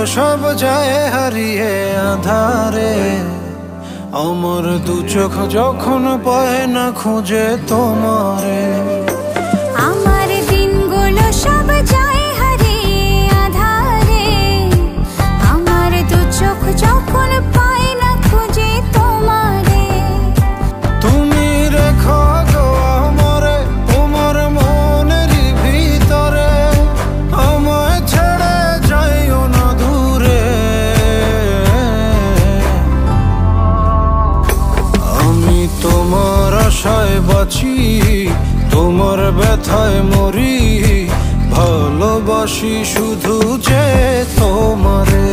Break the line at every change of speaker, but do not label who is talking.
সব যায় হারিয়ে আধারে। আমার দু চোখ যখন পায় না খুঁজে তোমারে।
আমার দিনগুলো সব যায় হারিয়ে আধারে। আমার দু চোখ যখন পায় না খুঁজে তোমারে।
তুমি রেখো গো আমারে তোমার মনের ভিতরে, আমায় ছেড়ে যাইও না দূরে। আমি তোমার আশায় বাঁচি, তোমার ব্যথায় মরি, ভালোবাসি শুধু যে তোমারে।